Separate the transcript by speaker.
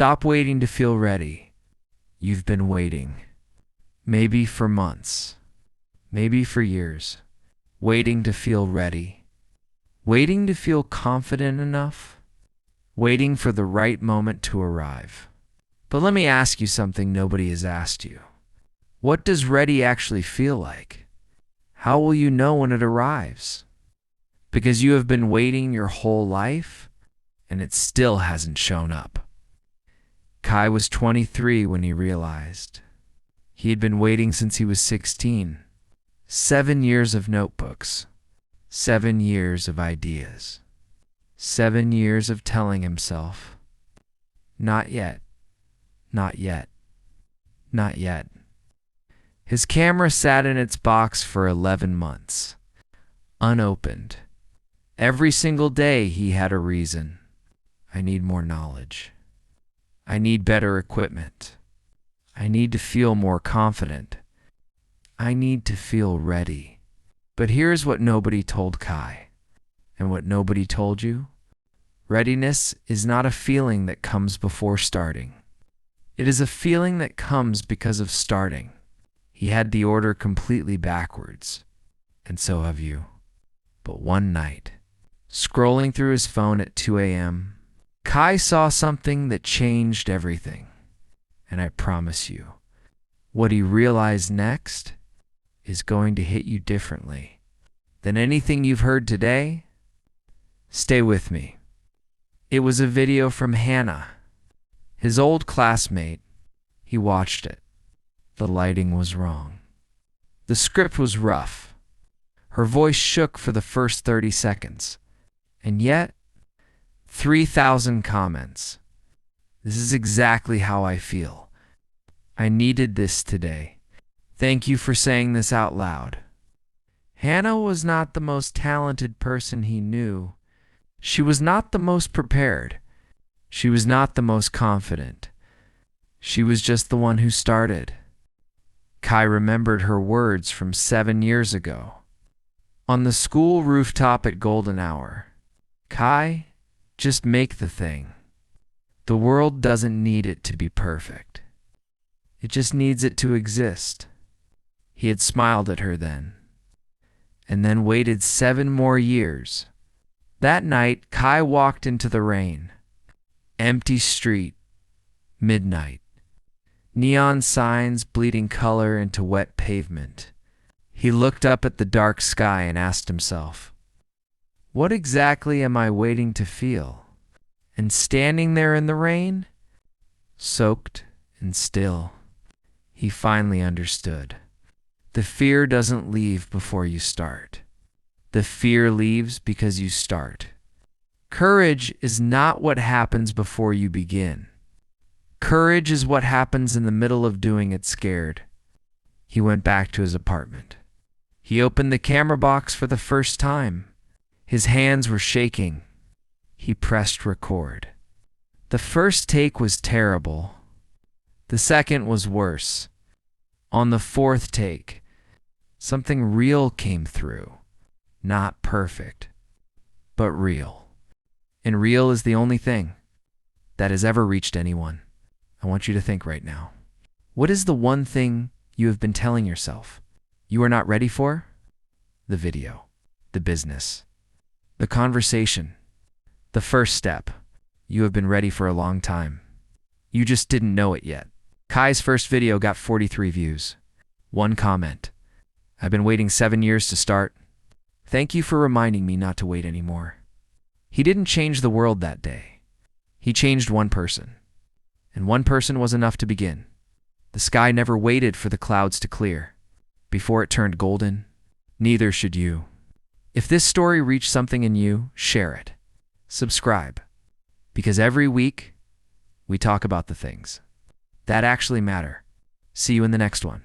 Speaker 1: Stop waiting to feel ready. You've been waiting. Maybe for months. Maybe for years. Waiting to feel ready. Waiting to feel confident enough. Waiting for the right moment to arrive. But let me ask you something nobody has asked you. What does ready actually feel like? How will you know when it arrives? Because you have been waiting your whole life, and it still hasn't shown up. Kai was 23 when he realized. He had been waiting since he was 16. 7 years of notebooks. 7 years of ideas. 7 years of telling himself, not yet, not yet, not yet. His camera sat in its box for 11 months, unopened. Every single day he had a reason. I need more knowledge. I need better equipment. I need to feel more confident. I need to feel ready. But here's what nobody told Kai, and what nobody told you. Readiness is not a feeling that comes before starting. It is a feeling that comes because of starting. He had the order completely backwards, and so have you. But one night, scrolling through his phone at 2 a.m., Kai saw something that changed everything. And I promise you, what he realized next is going to hit you differently than anything you've heard today. Stay with me. It was a video from Hannah, his old classmate. He watched it. The lighting was wrong. The script was rough. Her voice shook for the first 30 seconds. And yet, 3,000 comments. This is exactly how I feel. I needed this today. Thank you for saying this out loud. Hannah was not the most talented person he knew. She was not the most prepared. She was not the most confident. She was just the one who started. Kai remembered her words from 7 years ago. On the school rooftop at golden hour. Kai, just make the thing. The world doesn't need it to be perfect. It just needs it to exist. He had smiled at her then, and then waited 7 more years. That night, Kai walked into the rain. Empty street, midnight. Neon signs bleeding color into wet pavement. He looked up at the dark sky and asked himself, what exactly am I waiting to feel? And standing there in the rain, soaked and still, he finally understood. The fear doesn't leave before you start. The fear leaves because you start. Courage is not what happens before you begin. Courage is what happens in the middle of doing it scared. He went back to his apartment. He opened the camera box for the first time. His hands were shaking. He pressed record. The first take was terrible. The second was worse. On the fourth take, something real came through. Not perfect, but real. And real is the only thing that has ever reached anyone. I want you to think right now. What is the one thing you have been telling yourself you are not ready for? The video, the business, the conversation, the first step. You have been ready for a long time. You just didn't know it yet. Kai's first video got 43 views. 1 comment. I've been waiting 7 years to start. Thank you for reminding me not to wait anymore. He didn't change the world that day. He changed one person. And one person was enough to begin. The sky never waited for the clouds to clear before it turned golden. Neither should you. If this story reached something in you, share it. Subscribe. Because every week, we talk about the things that actually matter. See you in the next one.